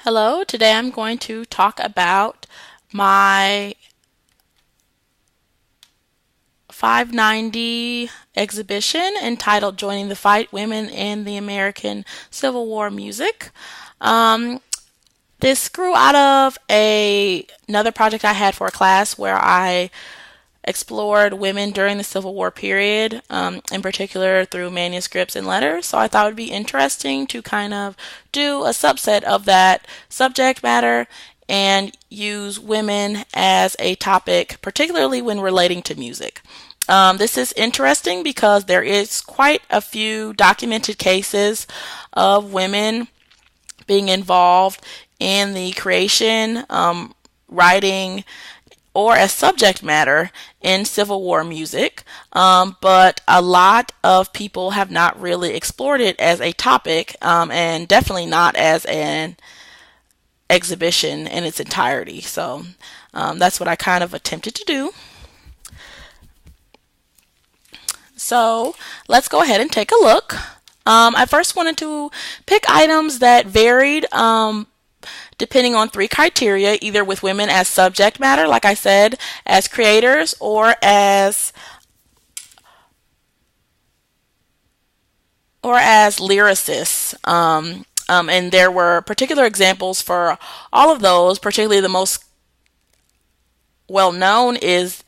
Hello, today I'm going to talk about my 590 exhibition entitled Joining the Fight Women in the American Civil War Music. Um, this grew out of another project I had for a class where I explored women during the Civil War period, in particular through manuscripts and letters. So I thought it would be interesting to kind of do a subset of that subject matter and use women as a topic, particularly when relating to music. This is interesting because there is quite a few documented cases of women being involved in the creation, writing, or as subject matter in Civil War music, but a lot of people have not really explored it as a topic, and definitely not as an exhibition in its entirety. So that's what I kind of attempted to do. So let's go ahead and take a look. I first wanted to pick items that varied depending on three criteria, either with women as subject matter, like I said, as creators, or as lyricists. And there were particular examples for all of those. Particularly the most well known is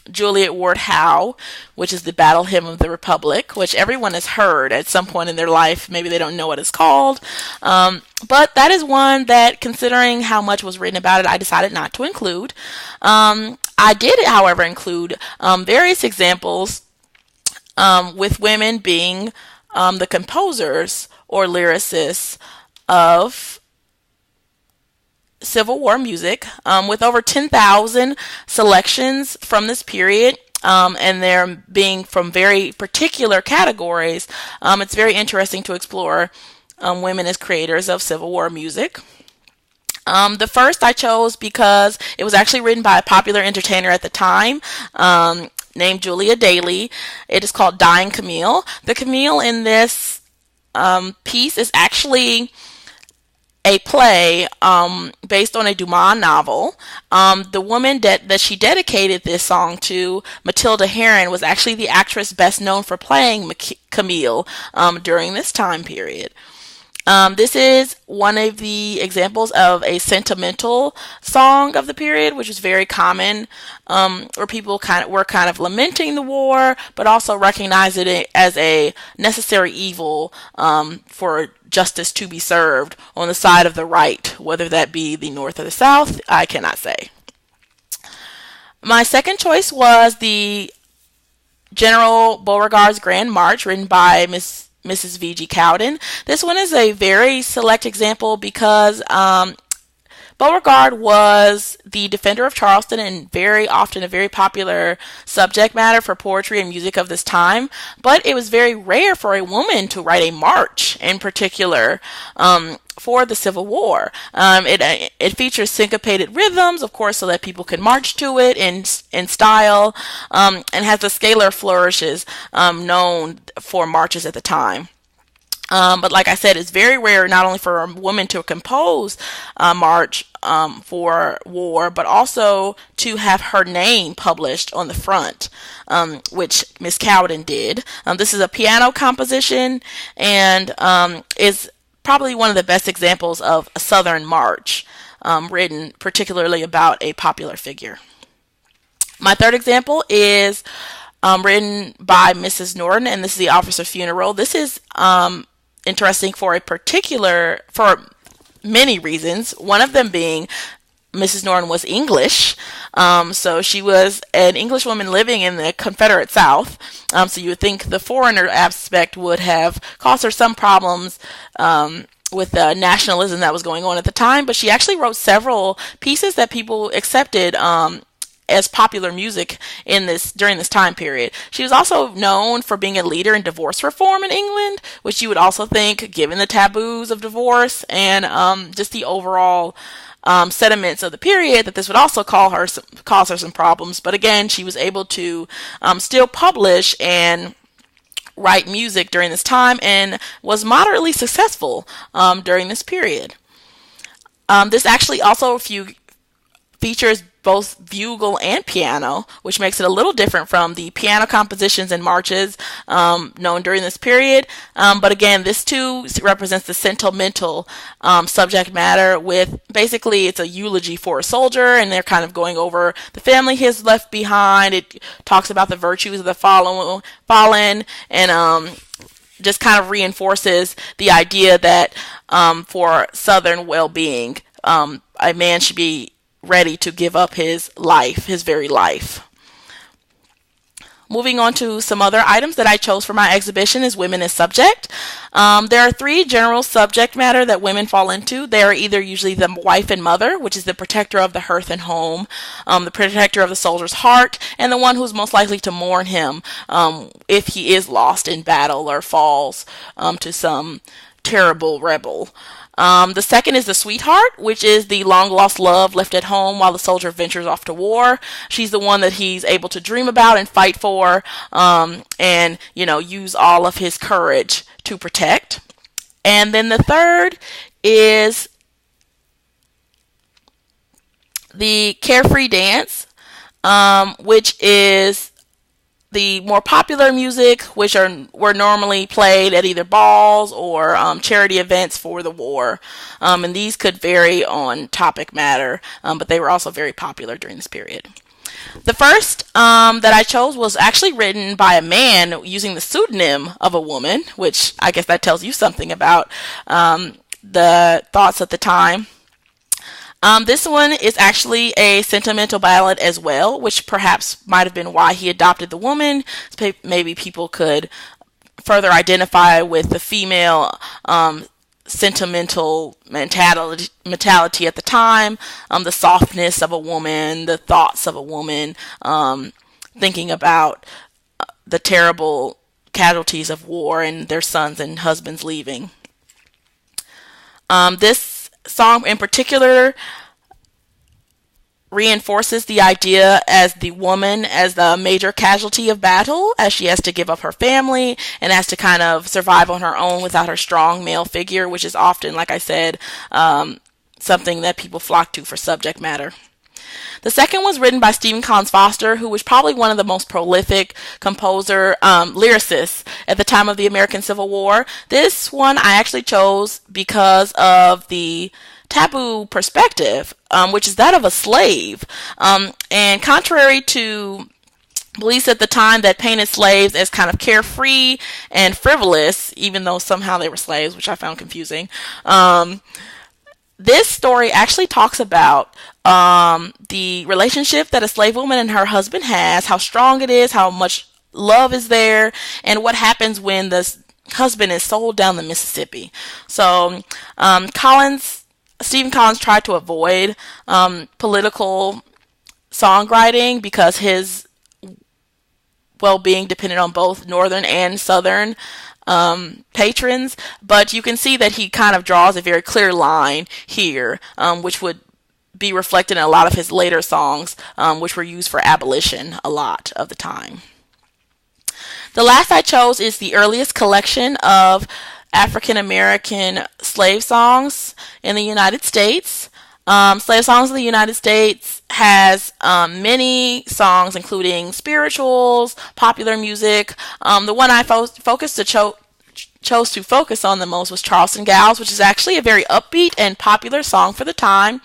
Juliet Ward Howe, which is the Battle Hymn of the Republic, which everyone has heard at some point in their life. Maybe they don't know what it's called. But that is one that, considering how much was written about it, I decided not to include. I did, however, include various examples with women being the composers or lyricists of Civil War music, with over 10,000 selections from this period, and they're being from very particular categories. It's very interesting to explore women as creators of Civil War music. The first I chose because it was actually written by a popular entertainer at the time, named Julia Daly. It is called Dying Camille. The Camille in this piece is actually a play based on a Dumas novel. The woman that she dedicated this song to, Matilda Heron, was actually the actress best known for playing Camille during this time period. This is one of the examples of a sentimental song of the period, which is very common, where people were kind of lamenting the war, but also recognizing it as a necessary evil, for justice to be served on the side of the right, whether that be the North or the South, I cannot say. My second choice was the General Beauregard's Grand March, written by Mrs. V.G. Cowden. This one is a very select example because Beauregard was the defender of Charleston and very often a very popular subject matter for poetry and music of this time. But it was very rare for a woman to write a march in particular, for the Civil War. It features syncopated rhythms, of course, so that people can march to it in style, and has the scalar flourishes known for marches at the time. But like I said, it's very rare not only for a woman to compose a march for war, but also to have her name published on the front, which Miss Cowden did. This is a piano composition and is probably one of the best examples of a Southern march, written particularly about a popular figure. My third example is written by Mrs. Norton, and this is the Officer's Funeral. This is interesting for many reasons. One of them being Mrs. Norton was English, so she was an English woman living in the Confederate South. So you would think the foreigner aspect would have caused her some problems with the nationalism that was going on at the time. But she actually wrote several pieces that people accepted as popular music during this time period. She was also known for being a leader in divorce reform in England, which you would also think, given the taboos of divorce and just the overall sentiments of the period, that this would also cause her some problems. But again, she was able to still publish and write music during this time and was moderately successful during this period. This actually also features both bugle and piano, which makes it a little different from the piano compositions and marches known during this period. But again, this too represents the sentimental subject matter, with basically it's a eulogy for a soldier, and they're kind of going over the family he has left behind. It talks about the virtues of the fallen, and just kind of reinforces the idea that for Southern well-being, a man should be ready to give up his life, his very life. Moving on to some other items that I chose for my exhibition is women as subject. There are three general subject matter that women fall into. They are either usually the wife and mother, which is the protector of the hearth and home, the protector of the soldier's heart, and the one who's most likely to mourn him if he is lost in battle or falls to some terrible rebel. The second is the sweetheart, which is the long-lost love left at home while the soldier ventures off to war. She's the one that he's able to dream about and fight for, and, use all of his courage to protect. And then the third is the carefree dance, which is the more popular music, which were normally played at either balls or charity events for the war. And these could vary on topic matter, but they were also very popular during this period. The first that I chose was actually written by a man using the pseudonym of a woman, which I guess that tells you something about the thoughts at the time. This one is actually a sentimental ballad as well, which perhaps might have been why he adopted the woman. Maybe people could further identify with the female sentimental mentality at the time, the softness of a woman, the thoughts of a woman, thinking about the terrible casualties of war and their sons and husbands leaving. This song in particular reinforces the idea as the woman as the major casualty of battle, as she has to give up her family and has to kind of survive on her own without her strong male figure, which is often, like I said, something that people flock to for subject matter. The second was written by Stephen Collins Foster, who was probably one of the most prolific lyricists at the time of the American Civil War. This one I actually chose because of the taboo perspective, which is that of a slave. And contrary to beliefs at the time that painted slaves as kind of carefree and frivolous, even though somehow they were slaves, which I found confusing, this story actually talks about the relationship that a slave woman and her husband has, how strong it is, how much love is there, and what happens when the husband is sold down the Mississippi. So Stephen Collins tried to avoid political songwriting because his well-being depended on both Northern and Southern patrons, but you can see that he kind of draws a very clear line here, which would be reflected in a lot of his later songs, which were used for abolition a lot of the time. The last I chose is the earliest collection of African American slave songs in the United States. Slave Songs of the United States has many songs, including spirituals, popular music. The one I chose to focus on the most was Charleston Gals, which is actually a very upbeat and popular song for the time.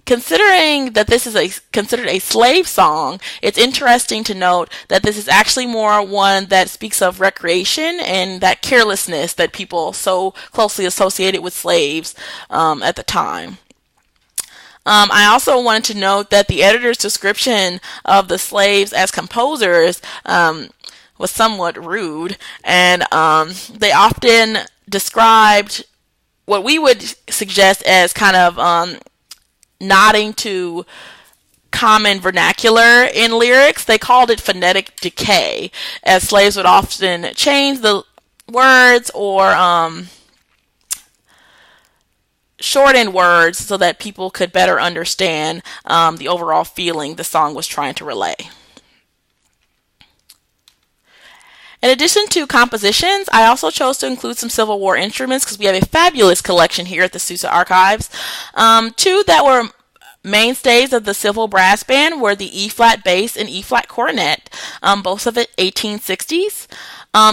Considering that this is considered a slave song, it's interesting to note that this is actually more one that speaks of recreation and that carelessness that people so closely associated with slaves at the time. I also wanted to note that the editor's description of the slaves as composers was somewhat rude, and they often described what we would suggest as kind of nodding to common vernacular in lyrics. They called it phonetic decay, as slaves would often change the words or shorten words so that people could better understand the overall feeling the song was trying to relay. In addition to compositions, I also chose to include some Civil War instruments because we have a fabulous collection here at the Sousa Archives. Two that were mainstays of the Civil Brass Band were the E-flat bass and E-flat cornet, both of it 1860s.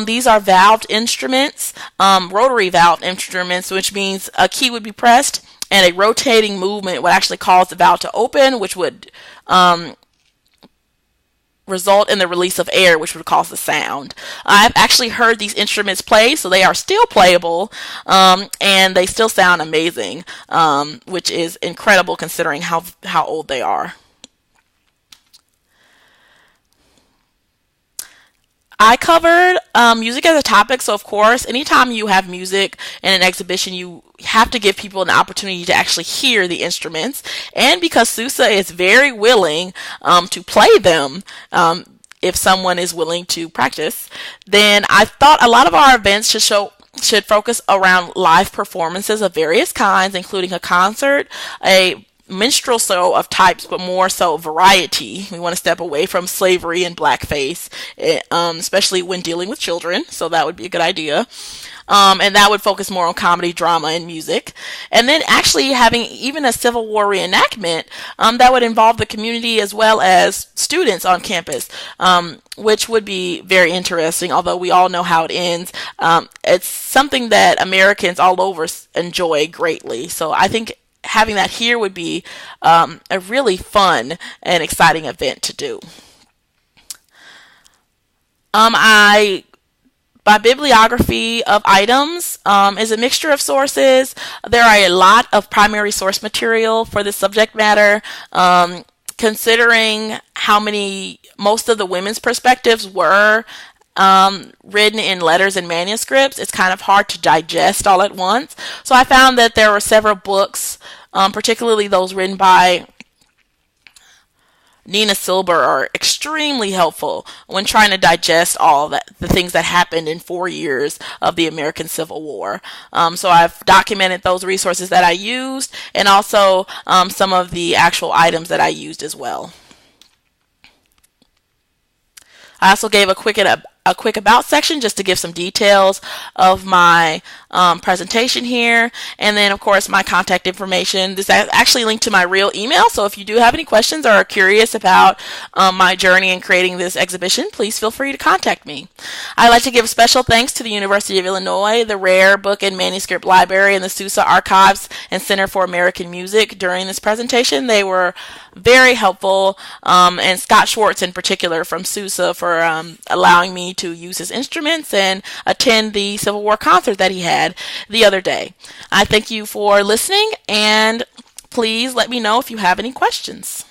These are valved instruments, rotary valve instruments, which means a key would be pressed and a rotating movement would actually cause the valve to open, which would result in the release of air, which would cause the sound. I've actually heard these instruments play, so they are still playable, and they still sound amazing, which is incredible considering how old they are. I covered music as a topic, so of course, anytime you have music in an exhibition, you have to give people an opportunity to actually hear the instruments. And because Sousa is very willing to play them, if someone is willing to practice, then I thought a lot of our events should focus around live performances of various kinds, including a concert, a minstrel show of types, but more so variety. We want to step away from slavery and blackface, especially when dealing with children. So that would be a good idea. And that would focus more on comedy, drama, and music. And then actually having even a Civil War reenactment that would involve the community as well as students on campus, which would be very interesting, although we all know how it ends. It's something that Americans all over enjoy greatly. So I think having that here would be a really fun and exciting event to do. My bibliography of items is a mixture of sources. There are a lot of primary source material for this subject matter. Considering how many, most of the women's perspectives were written in letters and manuscripts, it's kind of hard to digest all at once. So I found that there were several books, particularly those written by Nina Silber, are extremely helpful when trying to digest all the things that happened in 4 years of the American Civil War. So I've documented those resources that I used and also some of the actual items that I used as well. I also gave a quick about section just to give some details of my presentation here, and then of course my contact information. This is actually linked to my real email, so if you do have any questions or are curious about my journey in creating this exhibition, please feel free to contact me. I'd like to give special thanks to the University of Illinois, the Rare Book and Manuscript Library, and the Sousa Archives and Center for American Music during this presentation. They were very helpful, and Scott Schwartz in particular from Sousa for allowing me to use his instruments and attend the Civil War concert that he had the other day. I thank you for listening, and please let me know if you have any questions.